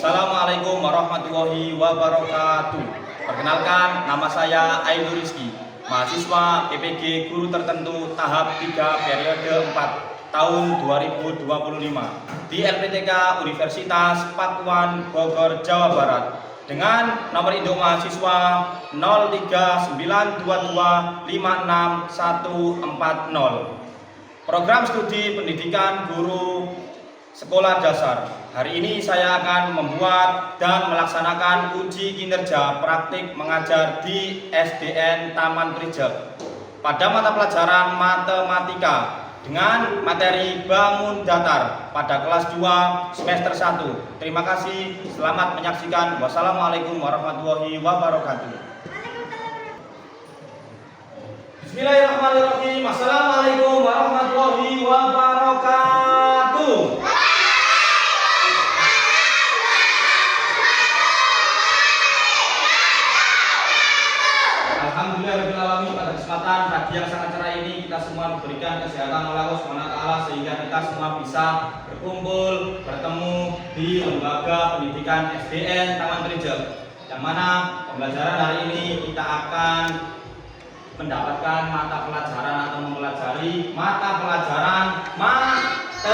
Assalamualaikum warahmatullahi wabarakatuh. Perkenalkan, nama saya Ainur Rizky, mahasiswa PPG Guru Tertentu tahap 3 periode 4 tahun 2025 di LPTK Universitas Pakuan Bogor, Jawa Barat dengan nomor induk mahasiswa 03922561140. Program studi pendidikan guru sekolah dasar. Hari ini saya akan membuat dan melaksanakan uji kinerja praktik mengajar di SDN Taman Prijem pada mata pelajaran matematika dengan materi bangun datar pada kelas 2 semester 1. Terima kasih, selamat menyaksikan. Wassalamualaikum warahmatullahi wabarakatuh. Bismillahirrahmanirrahim. Assalamualaikum warahmatullahi wabarakatuh. Alhamdulillahirrahmanirrahim. Pada kesempatan pagi yang sangat cerah ini kita semua diberikan kesehatan oleh Allah SWT sehingga kita semua bisa berkumpul, bertemu di lembaga pendidikan SDN Taman Prijem, yang mana pembelajaran hari ini kita akan mendapatkan mata pelajaran atau mempelajari mata pelajaran matematika.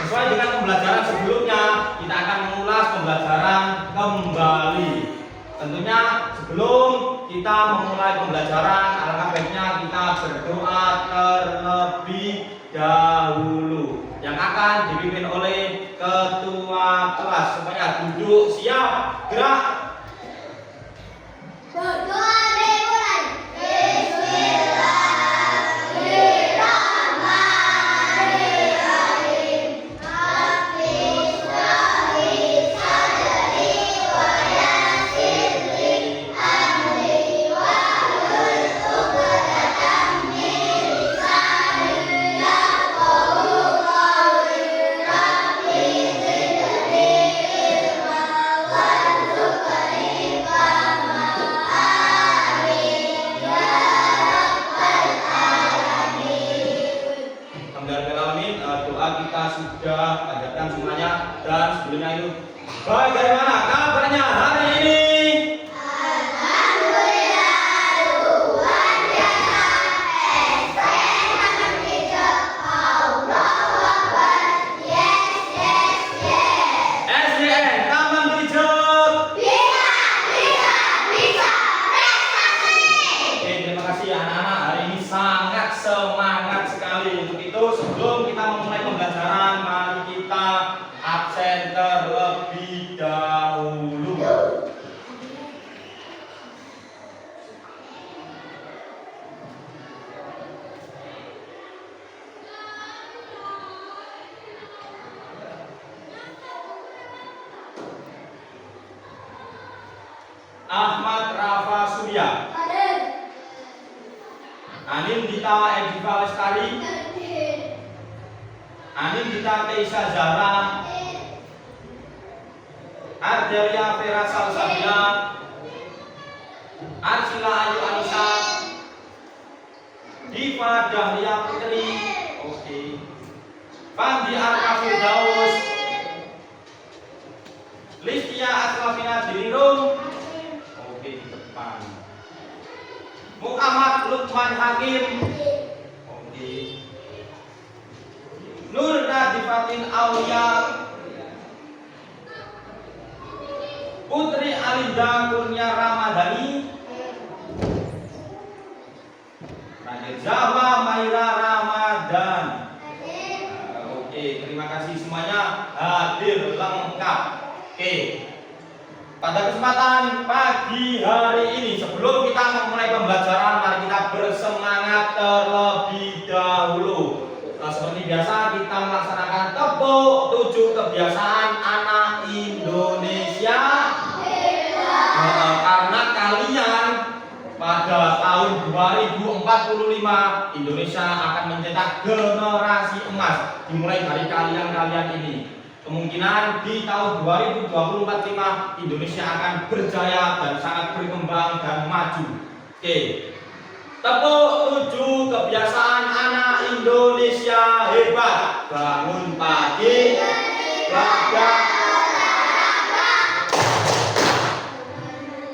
Sesuai dengan pembelajaran sebelumnya, kita akan mengulas pembelajaran kembali. Tentunya sebelum kita memulai pembelajaran, alangkah baiknya kita berdoa terlebih dahulu yang akan dipimpin oleh ketua kelas. Semuanya duduk, siap, gerak. Berdoa dimulai. Bismillahirrahmanirrahim. Rabbi shrahli sadri wa yassir li amri wahlul 'uqdatam min lisani yafqahu qawli. Rabbi zidni ilma warzuqni fahma. Doa kita sudah ajarkan semuanya, dan sebelumnya itu bagaimana kabarnya hari ini? Alhamdulillah luar biasa. SDN Allahu Akbar. Yes, yes, yes. SDN Taman Prijem. Bisa prestasi. Oke, terima kasih anak-anak. Hari ini sangat semangat sekali. Untuk itu sebelum kita memulai pembelajaran, mari kita absen terlebih dahulu. Ahmad Rafa Surya, Hadir. Anin Dita Ediva Lestari, Anin Dita Teisa Zahra, Ardelia Vera Salsabila, Arsila Ayu Anissa, Diva Dahlia Putri, oke, Fandi Arkafir Daus, Listia Aswafina Dirirum, oke, depan, Muhammad Lukman Hakim, oke, Nur Nadifatin Aulia, Putri Alinda Kurnia Ramadhani, Raja Zahra Maira Ramadan. Oke, terima kasih semuanya hadir lengkap. Oke, pada kesempatan pagi hari ini sebelum kita memulai pembelajaran, mari kita bersemangat terlebih dahulu. Seperti biasa kita melaksanakan tepuk 7 kebiasaan anak Indonesia. Karena kalian pada tahun 2045 Indonesia akan mencetak generasi emas dimulai dari kalian ini. Kemungkinan di tahun 2024 Indonesia akan berjaya dan sangat berkembang dan maju. Oke. Tepuk 7 kebiasaan anak Indonesia hebat. Bangun pagi, olahraga.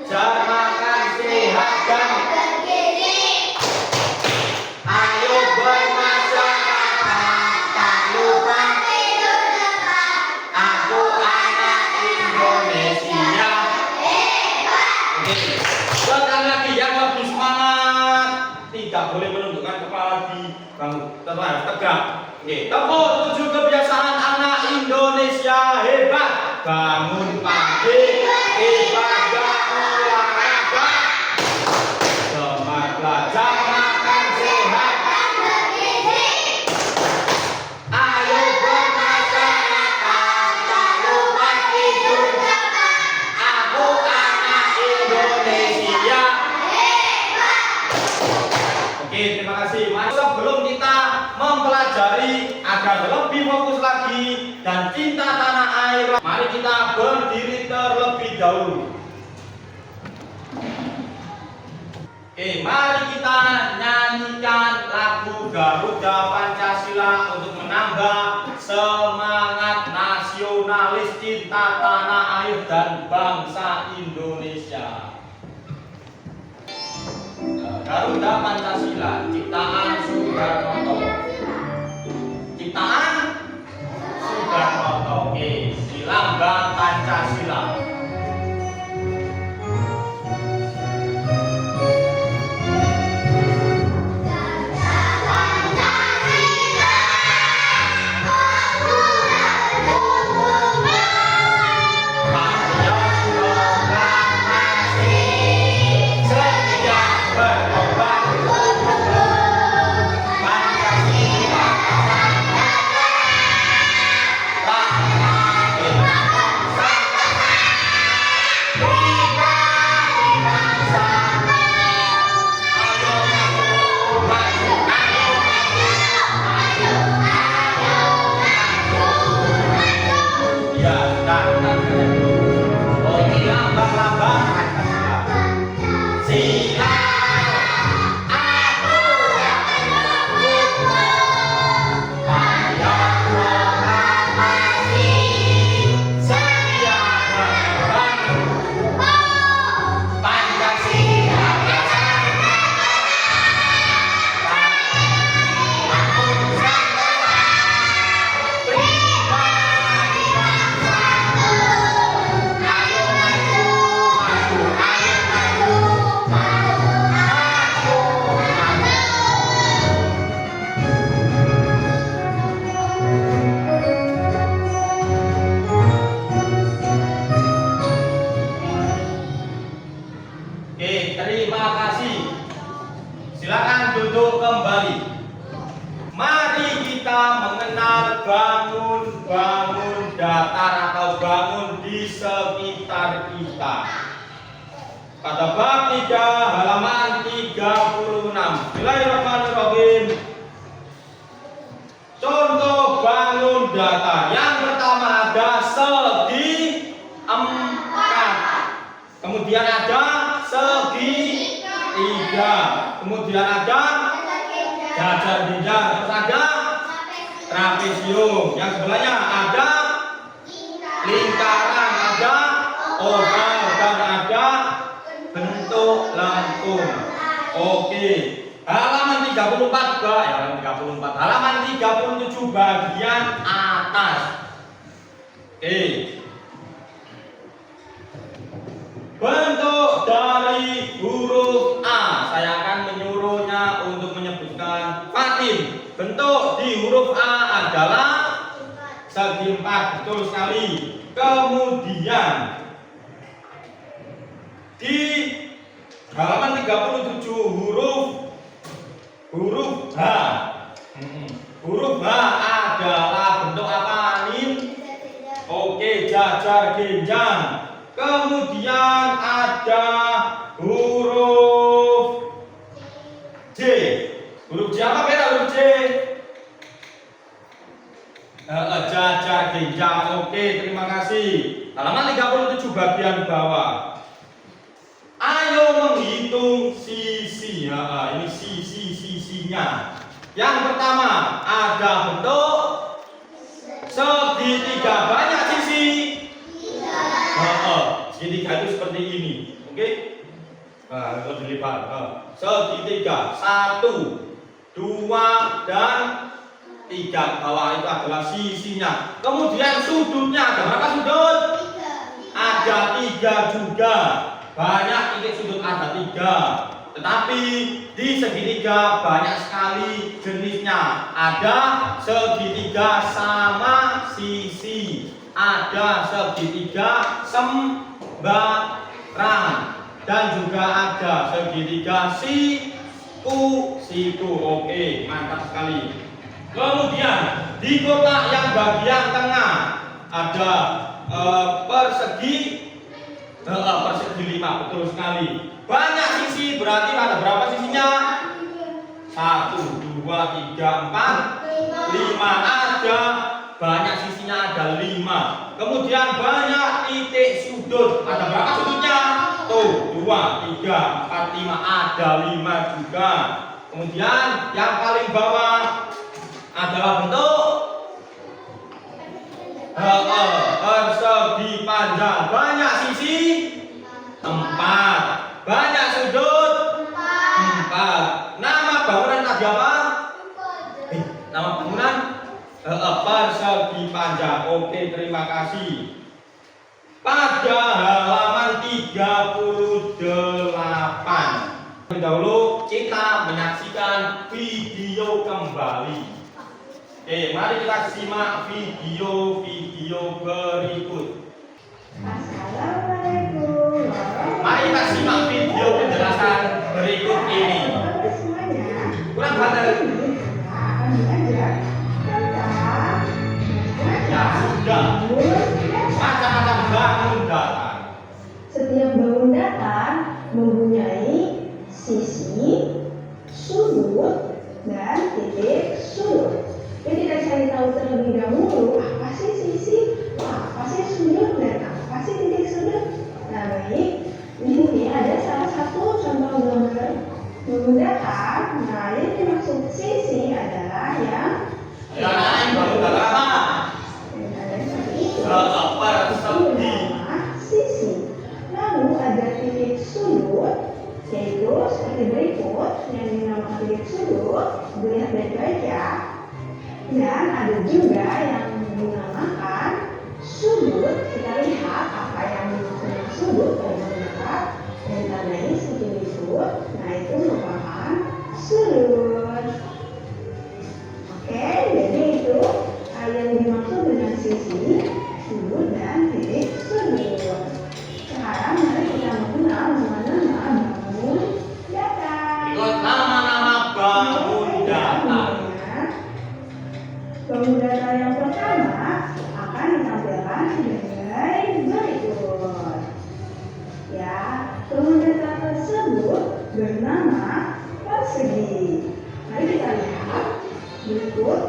Jam makan sehat dan bergizi. ayo bermasyarakat, tak lupa Tidur lepas. aku anak Indonesia. Oke, sekali lagi yang lebih semangat. Tidak boleh menundukkan kepala di bangku, tetap harus tegak. Oke, tepuk 7 kebiasaan anak Indonesia hebat. Bangun pagi, ibadah olahraga, semangat belajar makan sehat. Dan bergizi. Ayo bermasyarakat, tak lupa tidur lepas. Aku anak Indonesia. Oke, terima kasih. Mari sebelum kita mempelajari agar lebih fokus lagi dan cinta tanah air, mari kita berdiri terlebih dahulu. Oke, mari kita nyanyikan lagu Garuda Pancasila untuk menambah semangat nasionalis cinta tanah air dan bangsa Indonesia. Garuda Pancasila, ciptaan Soekarno. Ciptaan Soekarno. Oke, di lambang Pancasila. duduk kembali. Mari kita mengenal bangun-bangun datar atau bangun di sekitar kita. Pada bab 3 halaman 36. Bismillahirrahmanirrahim. Contoh bangun datar. Yang pertama ada segi 4. Kemudian ada segi 3. Kemudian ada jajar ginjal. Terus ada trapesium. Yang sebelahnya ada lingkaran, ada oval, dan ada bentuk lengkung. Oke. Halaman 34 halaman 37 bagian atas. Oke. Bentuk dari huruf A. Saya akan menyuruhnya untuk menyebutkan Fatin. Bentuk di huruf A adalah segi 4. Betul sekali. Kemudian di halaman 37 huruf H. Huruf H adalah bentuk apa, Nin? Oke, jajar genjang. Kemudian ada huruf J. Huruf J apa beda huruf J? Jajar genjang. Oke, terima kasih. Halaman 37 bagian bawah. Ayo menghitung sisi. Ini sisi-sisinya. Yang pertama ada bentuk segitiga banyak sisi? Segitiga itu seperti ini, oke? Nah, kalau dilipat, segitiga 1, 2, dan 3. Bawah itu adalah sisinya. Kemudian sudutnya ada berapa sudut? Ada 3 juga. Banyak titik sudut ada 3. Tetapi di segitiga banyak sekali jenisnya. Ada segitiga sama sisi, ada segitiga sembarang, dan juga ada segitiga siku. Oke, mantap sekali. Kemudian di kotak yang bagian tengah ada persegi 5, betul sekali. Banyak sisi, berarti ada berapa sisinya? 1, 2, 3, 4, 5. Ada banyak sisinya, ada 5. Kemudian banyak titik sudut. Ada berapa sudutnya? Tuh, 2, 3, 4, 5. Ada 5 juga. Kemudian yang paling bawah adalah bentuk persegi panjang. Banyak sisi? 4. Banyak sudut? 4. Nama bangunan tadi apa? Nama bangunan persegi panjang. Oke, terima kasih. Pada halaman 38 dahulu kita menyaksikan video kembali. Oke, mari kita simak video berikut. Assalamualaikum. Mari kita simak video penjelasan berikut ini. Kurang banget. Ya sudah. Macam-macam bangun datar. Setiap bangun datar mempunyai sisi, sudut, dan titik sudut. Jadi kita cari tahu terlebih dahulu apa sih sisi, apa sih sudut, dan apa sih titik sudut. Nah, baik. Di sini ada salah satu contoh gambar bangun datar. Nah, yang dimaksud sisi adalah yang Bangun datar apa? Persegi. Sisi. Lalu ada titik sudut, yaitu seperti berikut yang dinamakan titik sudut. Dilihat baik-baik ya. Dan ada juga yang dinamakan sudut. Kita lihat apa yang dimaksud sudut pada datar dan ditandai seperti berikut. Nah, itu merupakan sudut. Oke, jadi itu yang dimaksud dengan sisi, sudut, dan titik sudut. Sekarang mari kita mengenal nama-nama bangun datar. Ikut nama-nama bangun datar. Bangun datar yang pertama akan ditampilkan sebagai berikut. Ya, bangun datar tersebut bernama persegi. Mari kita lihat berikut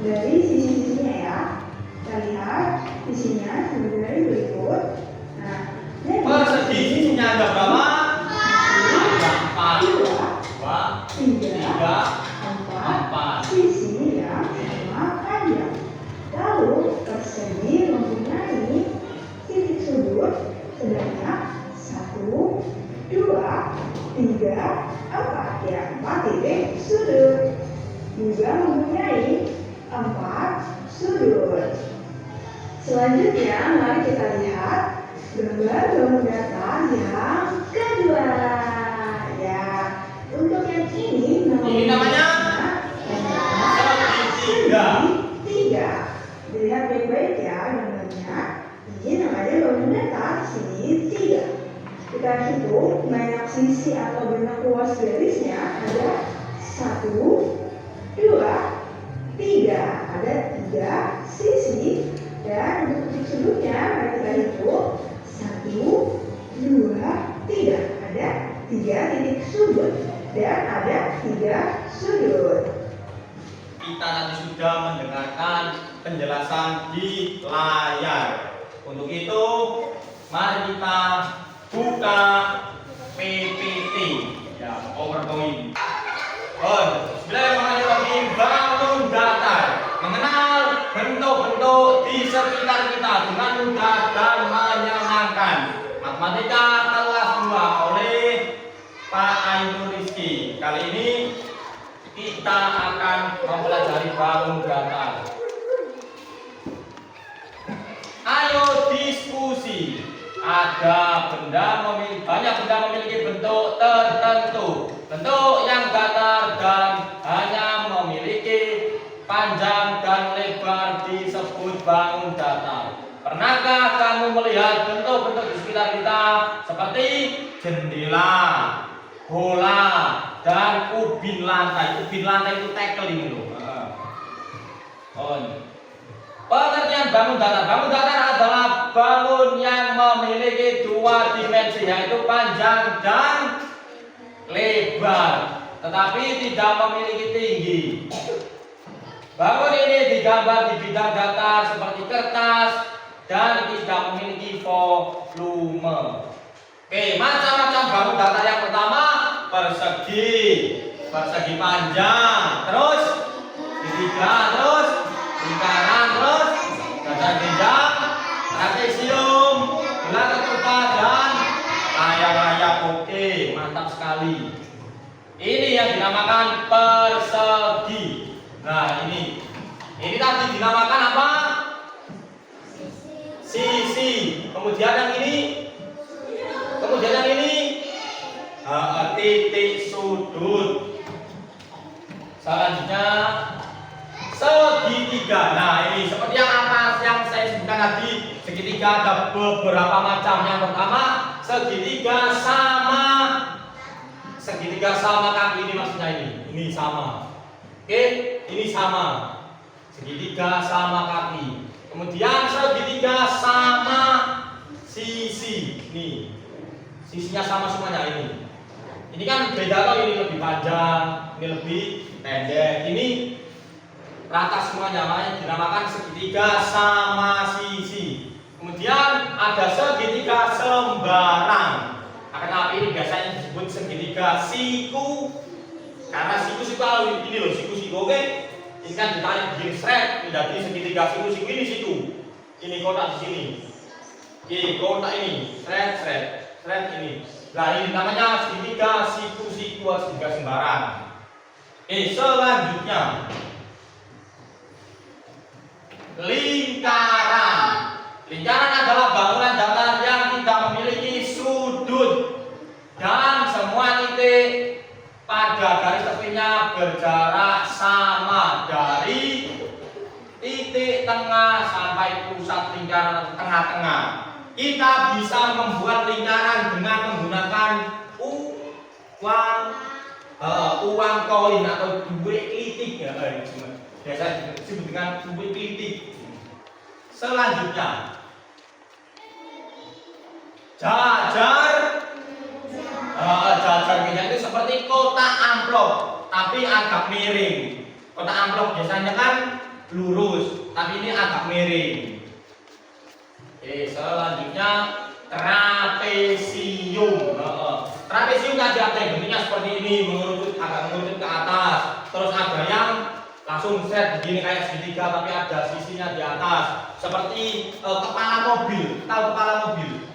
dari sisi-sisinya ya. Kita lihat sisinya sebagai berikut. Nah, Persegi sisinya ada berapa? Ada 4. 2, 3, 4 sisi yang sama panjang. Lalu persegi mempunyai titik sudut sebanyak 1, 2, 3, 4. Ya, 4 titik sudut. Juga mempunyai 4 sudut. Selanjutnya mari kita lihat gambar bangun datar yang kedua. Ya, untuk yang ini namanya segitiga. Dilihat baik-baik ya gambarnya. Ini namanya bangun datar segitiga. Kita hitung banyak sisi atau banyak luas garisnya ada 1, 2, 3. Ada 3 sisi. Dan untuk titik sudutnya mari kita hitung 1, 2, 3. Ada 3 titik sudut dan ada 3 sudut. Kita tadi sudah mendengarkan penjelasan di layar. Untuk itu, mari kita buka PPT. Ya, PowerPoint. Bismillahirrahmanirrahim. Bangun datar. Mengenal bentuk-bentuk di sekitar kita dengan mudah dan menyenangkan. Matematika kelas 2 oleh Pak Ainur Rizky. Kali ini kita akan mempelajari bangun datar. Ayo diskusi. Ada banyak benda memiliki bentuk tertentu. Bentuk yang datar dan hanya memiliki panjang dan lebar disebut bangun datar. Pernahkah kamu melihat bentuk-bentuk di sekitar kita seperti jendela, bola, dan ubin lantai? Ubin lantai itu tekel ini loh. Pengertian bangun datar. Bangun datar adalah bangun yang memiliki dua dimensi, yaitu panjang dan lebar, tetapi tidak memiliki tinggi. Bangun ini digambar di bidang datar seperti kertas dan tidak memiliki volume. Oke, macam-macam bangun datar. Yang pertama persegi panjang, terus segitiga, terus lingkaran, terus garis jenjang, trapesium, bulat ketupat, dan layang-layang. Oke, mantap sekali. Ini yang dinamakan persegi. Nah, ini tadi dinamakan apa? Sisi. Kemudian yang ini titik sudut. Selanjutnya segitiga. Nah, ini seperti yang saya sebutkan tadi, segitiga ada beberapa macam. Yang pertama, segitiga sama kaki. Ini maksudnya ini sama. Oke, ini sama. Segitiga sama kaki. Kemudian segitiga sama sisi. Nih, sisinya sama semuanya ini. Ini kan beda loh, ini lebih panjang, ini lebih pendek. Ini rata semuanya, makanya dinamakan segitiga sama sisi. Kemudian ada segitiga sembarang. Akan tapi ini biasanya disebut segitiga siku. Karena siku kalau ini loh, siku. Oke. Ini kan ditarik begini seret, menjadi segitiga siku. Ini siku. Ini kotak di sini. Ini kotak ini, seret ini. Nah, ini namanya segitiga siku, segitiga sembarang. Selanjutnya lingkaran. Lingkaran adalah bangunan datar yang tidak memiliki sudut dan semua titik pada garis tepinya berjarak sama dari titik tengah sampai pusat lingkaran tengah-tengah. Kita bisa membuat lingkaran dengan menggunakan uang koin atau duit klitik ya, biasa disebut dengan duit klitik. Selanjutnya jajar itu seperti kotak amplop tapi agak miring. Kotak amplop biasanya kan lurus, tapi ini agak miring. Selanjutnya trapesium. Trapesium tadi ada yang bentuknya seperti ini, agak mengerucut ke atas. Terus ada yang langsung set begini kayak segitiga, tapi ada sisinya di atas. Seperti kepala mobil. Tahu kepala mobil?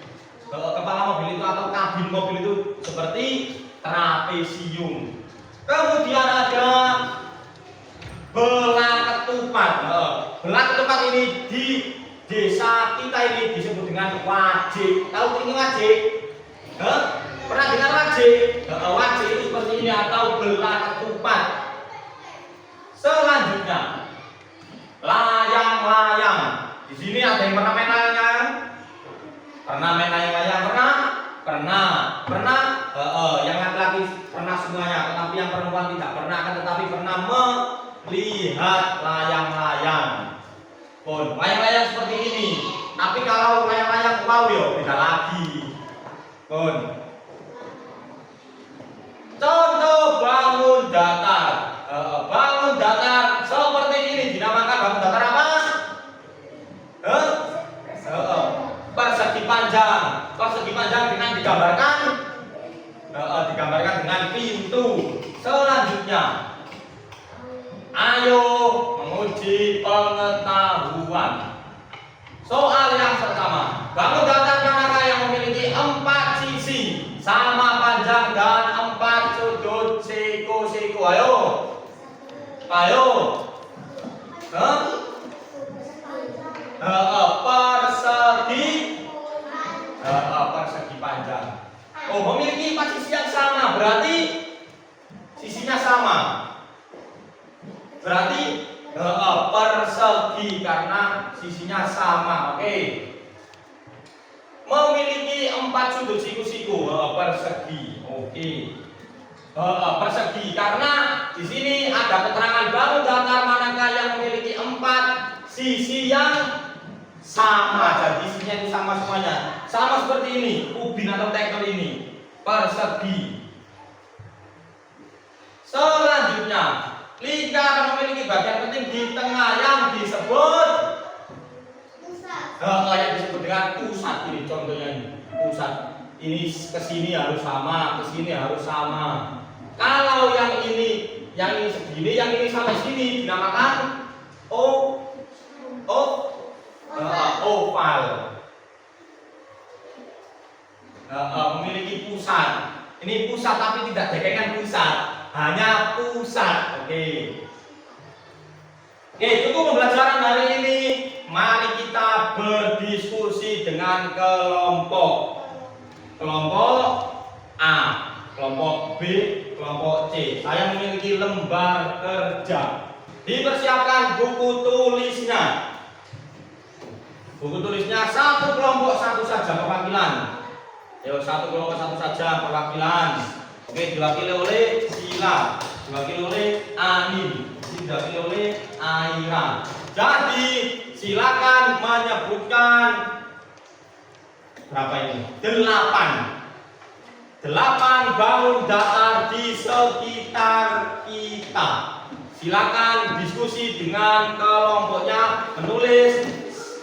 Kepala mobil itu atau kabin mobil itu seperti trapesium. Kemudian ada belah ketupat. Belah ketupat ini di desa kita ini disebut dengan wajik. Tahu ini wajik? Pernah dengar wajik? Wajik itu seperti ini atau belah ketupat. Selanjutnya layang-layang. Di sini ada yang pernah main layang? Pernah main layang-layang? Pernah. Yang laki-laki pernah semuanya, tetapi yang perempuan tidak pernah. Tetapi pernah melihat layang-layang. Layang-layang seperti ini. Tapi kalau layang-layang wow yo beda lagi. Contoh bangun datar. Bangun datar seperti ini dinamakan bangun datar apa? Persegi panjang. Persegi panjang dengan digambarkan dengan pintu. Selanjutnya, ayo menguji pengetahuan. Soal yang pertama, bangun datar manakah yang memiliki 4 sisi sama panjang dan 4 sudut siku-siku? Ayo. Ayo. Persegi panjang. Oh, memiliki 4 sisi yang sama, berarti sisinya sama. Berarti persegi karena sisinya sama. Oke. Memiliki 4 sudut siku-siku, persegi. Oke. Persegi karena di sini ada keterangan bangun datar manakah yang memiliki 4 sisi yang sama. Jadi sisinya itu sama semuanya. Sama seperti ini, ubin atau tekel ini. Persegi. Selanjutnya, lingkar memiliki bagian penting di tengah yang disebut yang disebut dengan pusat. Ini contohnya ini, pusat. Ini kesini harus sama, kesini harus sama. Kalau yang ini segini, yang ini sampai sini dinamakan oval. Memiliki pusat. Ini pusat tapi tidak dekengan pusat, hanya pusat. Oke. Oke, cukup pembelajaran hari ini. Mari kita berdiskusi dengan kelompok. Kelompok A, kelompok B, kelompok C. Saya memiliki lembar kerja. Dipersiapkan buku tulisnya. Buku tulisnya satu kelompok satu saja perwakilan. Ayo, satu kelompok satu saja perwakilan. Oke, diwakili oleh Sila, diwakili oleh Ani, diwakili oleh Aira. Jadi silakan menyebutkan berapa ini? 8 bangun datar di sekitar kita. Silakan diskusi dengan kelompoknya, menulis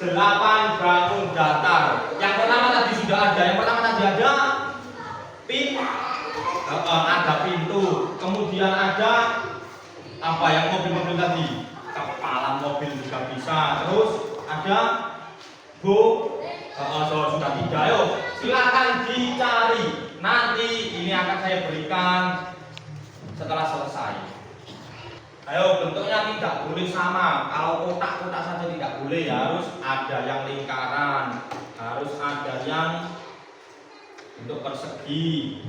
8 bangun datar. Yang pertama tadi sudah ada. Yang pertama tadi ada ada pintu. Kemudian ada apa yang mobil-mobil tadi? Kepala mobil juga bisa. Terus ada sudah 3. Ayo, silakan dicari. Nanti ini akan saya berikan setelah selesai. Ayo, bentuknya tidak boleh sama. Kalau kotak-kotak saja tidak boleh, harus ada yang lingkaran, harus ada yang bentuk persegi,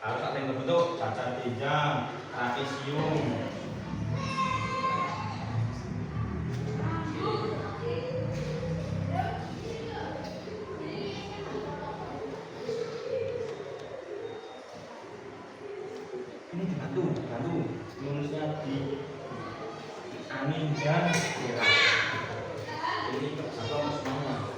harus ada yang berbentuk cacar pinjam, trapesium. Ini dibantu nulisnya di Amin dan Kira. Ini satu semuanya.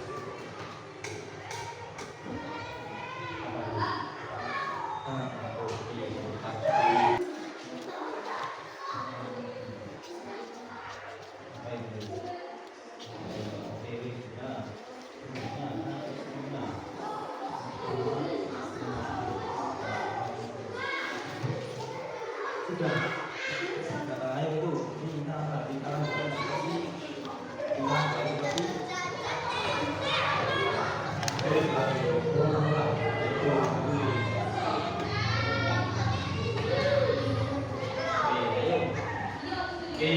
Oke.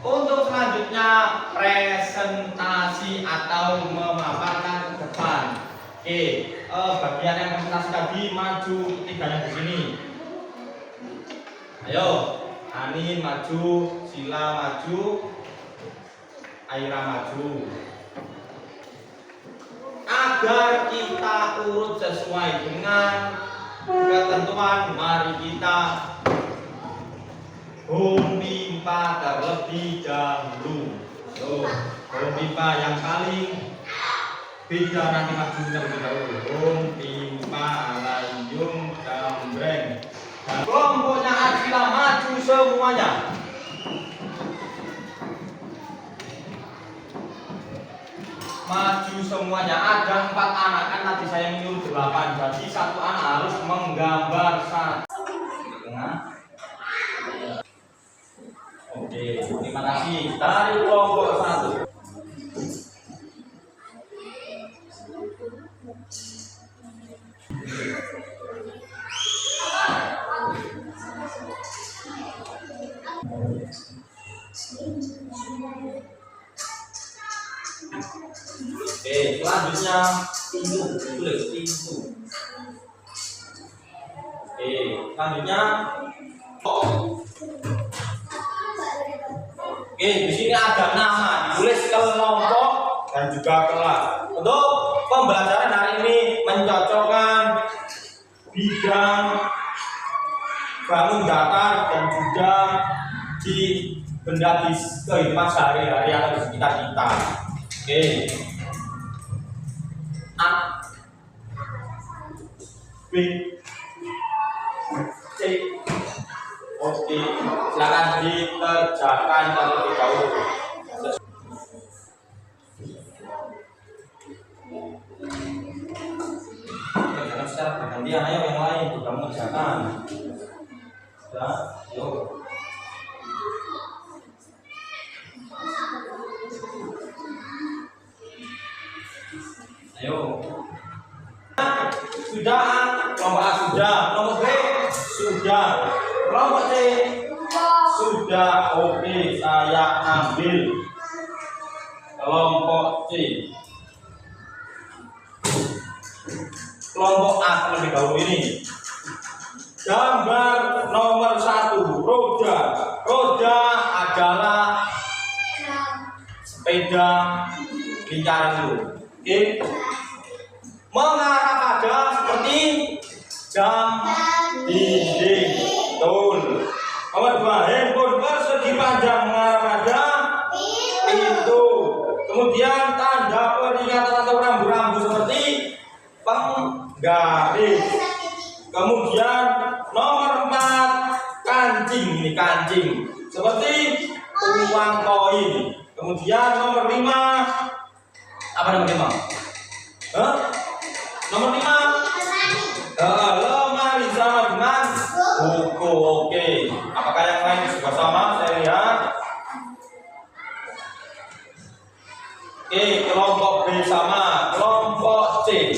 Untuk selanjutnya presentasi atau memaparkan ke depan. Oke, bagian yang presentasi tadi maju tiganya di sini. Ayo, Ani maju, Sila maju, Aira maju. Agar kita urut sesuai dengan ketentuan, mari kita home pimpa terlebih dahulu. Home pimpa yang paling beda nanti maju terlebih dahulu. Home pimpa lanjung gambreng. Kelompoknya Adila maju semuanya. Maju semuanya. Ada 4 anak, kan tadi saya menyuruh 8. Jadi 1 anak harus menggambar 1. Oke, terima kasih. Dari kelompok 1. Oke, selanjutnya pintu, tulis pintu. Oke, selanjutnya Oke, di sini ada nama, tulis kelompok dan juga kelas. Untuk pembelajaran hari ini mencocokkan bidang bangun datar dan juga di benda di kehidupan sehari-hari atau di sekitar kita. Oke. A, B, C. Oke, silakan dikerjakan terlebih dahulu. Jangan secara bergantian, ayo yang lain juga mengerjakan. Ya, yuk. Ayo. Sudah, kelompok A sudah, kelompok B sudah, kelompok C sudah. Oke, saya ambil kelompok C. Kelompok A terlebih dahulu ini. Gambar nomor 1, roda. Roda adalah sepeda lingkaran itu. Oke. Mengarah pada seperti jam dinding. Betul. Nomor 2, handphone persegi panjang mengarah pada pintu. Kemudian tanda peringatan atau rambu-rambu seperti penggaris. Kemudian nomor 4, kancing. Ini kancing seperti uang koin. Kemudian nomor 5, apa nomor 5? Nomor 5, lemari sama dengan buku. Oke, apakah yang lain juga sama? Saya lihat. Oke, kelompok B sama, kelompok C.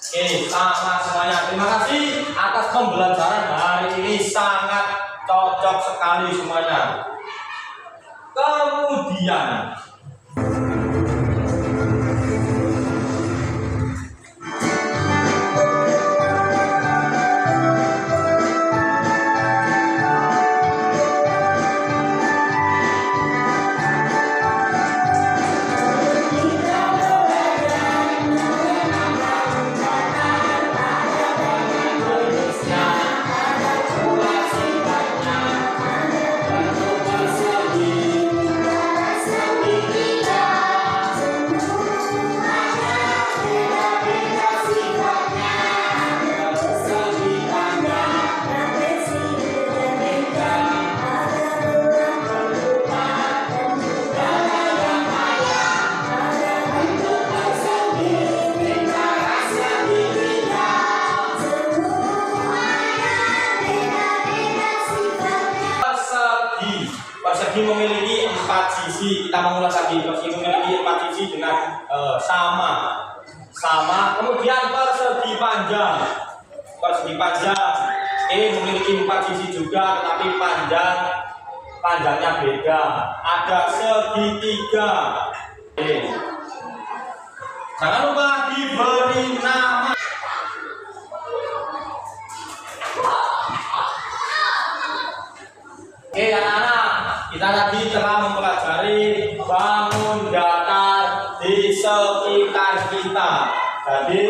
Oke, sama semuanya. Terima kasih atas pembelajaran hari ini, sangat cocok sekali semuanya. Kemudian persegi memiliki 4 sisi. Kita mengulas lagi, persegi memiliki 4 sisi dengan sama. Kemudian persegi panjang memiliki 4 sisi juga, tetapi panjangnya beda. Ada segitiga. Jangan lupa diberi nama. Oke anak-anak, kita tadi telah mempelajari bangun datar di sekitar kita. Jadi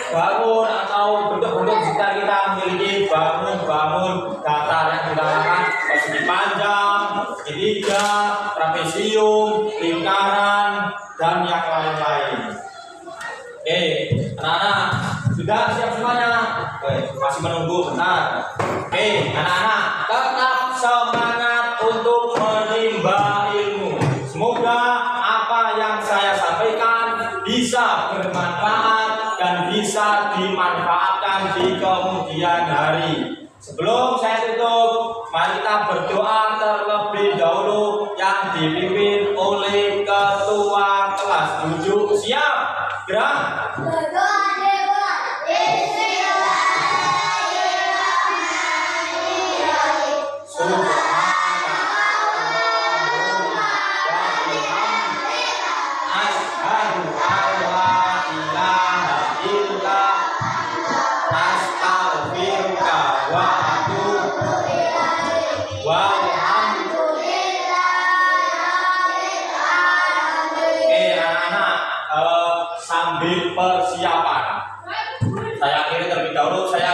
bangun atau bentuk-bentuk sekitar kita memiliki bangun datar yang dinamakan persegi panjang, segitiga, trapesium, lingkaran, dan yang lain-lain. Oke, anak-anak sudah siap semuanya? Masih menunggu bentar. Oke, anak-anak tetap semangat untuk menimba ilmu. Semoga apa yang saya sampaikan bisa bermanfaat dan bisa dimanfaatkan di kemudian hari. Sebelum saya tutup, mari kita berdoa terlebih dahulu yang dipimpin oleh ketua kelas. Duduk siap, gerak. Berdoa.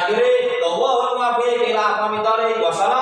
akhiri, wallahul muwaffiq ila aqwamit thoriq. Wassalamu